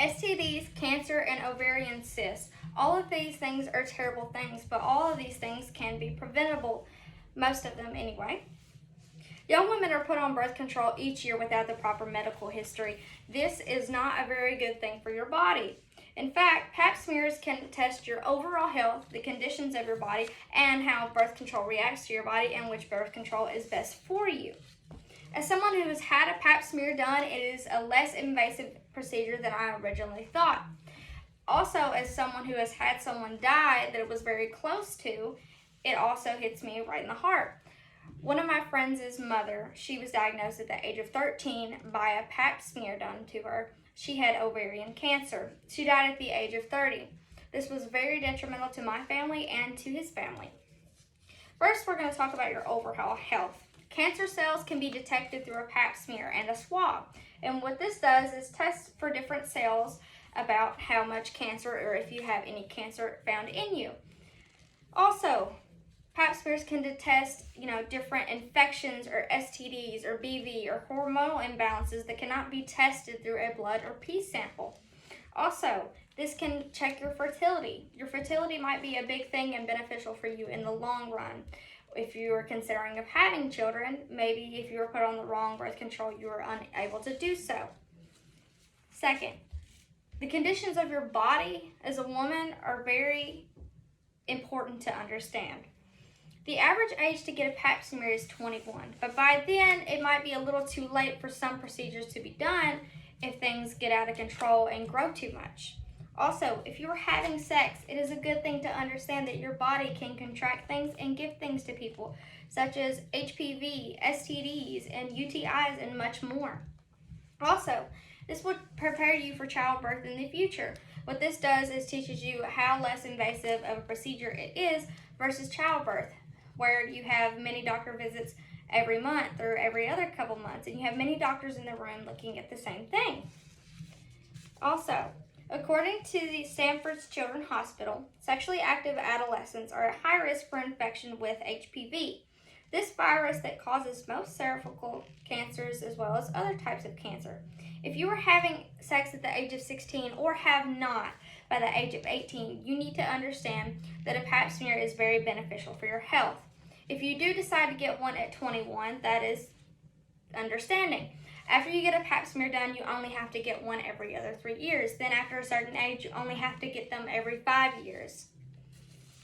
STDs, cancer, and ovarian cysts. All of these things are terrible things, but all of these things can be preventable, most of them anyway. Young women are put on birth control each year without the proper medical history. This is not a very good thing for your body. In fact, pap smears can test your overall health, the conditions of your body, and how birth control reacts to your body and which birth control is best for you. As someone who has had a pap smear done, it is a less invasive procedure than I originally thought. Also, as someone who has had someone die that it was very close to, it also hits me right in the heart. One of my friends' mother, she was diagnosed at the age of 13 by a pap smear done to her. She had ovarian cancer. She died at the age of 30. This was very detrimental to my family and to his family. First, we're going to talk about your overall health. Cancer cells can be detected through a pap smear and a swab. And what this does is test for different cells about how much cancer or if you have any cancer found in you. Also, pap smears can detect, different infections or STDs or BV or hormonal imbalances that cannot be tested through a blood or pee sample. Also, this can check your fertility. Your fertility might be a big thing and beneficial for you in the long run. If you are considering of having children, maybe if you were put on the wrong birth control, you were unable to do so. Second, the conditions of your body as a woman are very important to understand. The average age to get a pap smear is 21, but by then it might be a little too late for some procedures to be done if things get out of control and grow too much. Also, if you are having sex, it is a good thing to understand that your body can contract things and give things to people, such as HPV, STDs, and UTIs, and much more. Also, this will prepare you for childbirth in the future. What this does is teaches you how less invasive of a procedure it is versus childbirth, where you have many doctor visits every month or every other couple months, and you have many doctors in the room looking at the same thing. Also, according to the Stanford Children's Hospital, sexually active adolescents are at high risk for infection with HPV. This virus that causes most cervical cancers as well as other types of cancer. If you are having sex at the age of 16 or have not by the age of 18, you need to understand that a pap smear is very beneficial for your health. If you do decide to get one at 21, that is understanding. After you get a pap smear done, you only have to get one every other 3 years. Then after a certain age, you only have to get them every 5 years.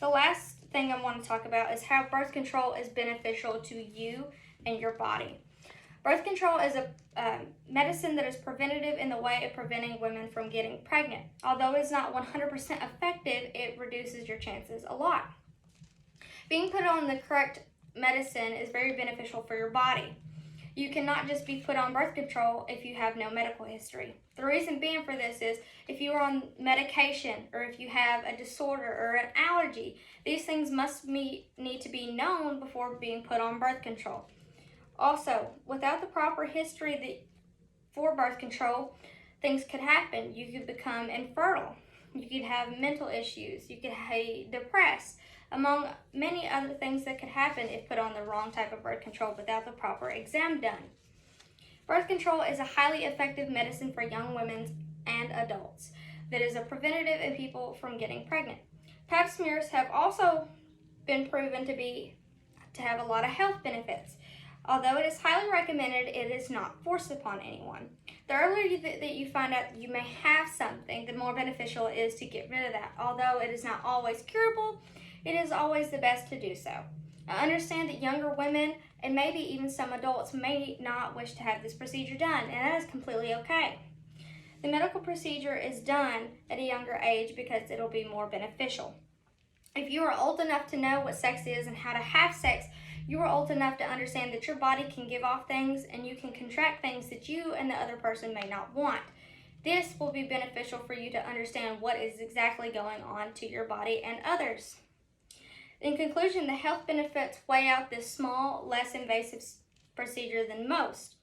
The last thing I want to talk about is how birth control is beneficial to you and your body. Birth control is a medicine that is preventative in the way of preventing women from getting pregnant. Although it is not 100% effective, it reduces your chances a lot. Being put on the correct medicine is very beneficial for your body. You cannot just be put on birth control if you have no medical history. The reason being for this is if you are on medication or if you have a disorder or an allergy, these things need to be known before being put on birth control. Also, without the proper history for birth control, things could happen. You could become infertile. You could have mental issues. You could be depressed, among many other things that could happen if put on the wrong type of birth control without the proper exam done. Birth control is a highly effective medicine for young women and adults that is a preventative in people from getting pregnant. Pap smears have also been proven to have a lot of health benefits. Although it is highly recommended, it is not forced upon anyone. The earlier that you find out that you may have something, the more beneficial it is to get rid of that. Although it is not always curable, it is always the best to do so. I understand that younger women and maybe even some adults may not wish to have this procedure done, and that is completely okay. The medical procedure is done at a younger age because it'll be more beneficial. If you are old enough to know what sex is and how to have sex, you are old enough to understand that your body can give off things and you can contract things that you and the other person may not want. This will be beneficial for you to understand what is exactly going on to your body and others. In conclusion, the health benefits weigh out this small, less invasive procedure than most.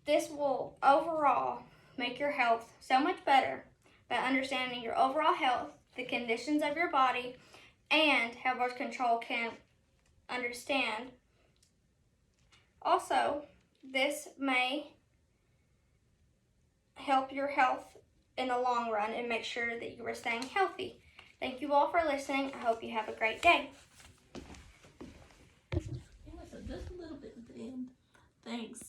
This will overall make your health so much better by understanding your overall health, the conditions of your body, and how birth control can understand. Also, this may help your health in the long run and make sure that you are staying healthy. Thank you all for listening. I hope you have a great day. It was just a little bit at the end. Thanks.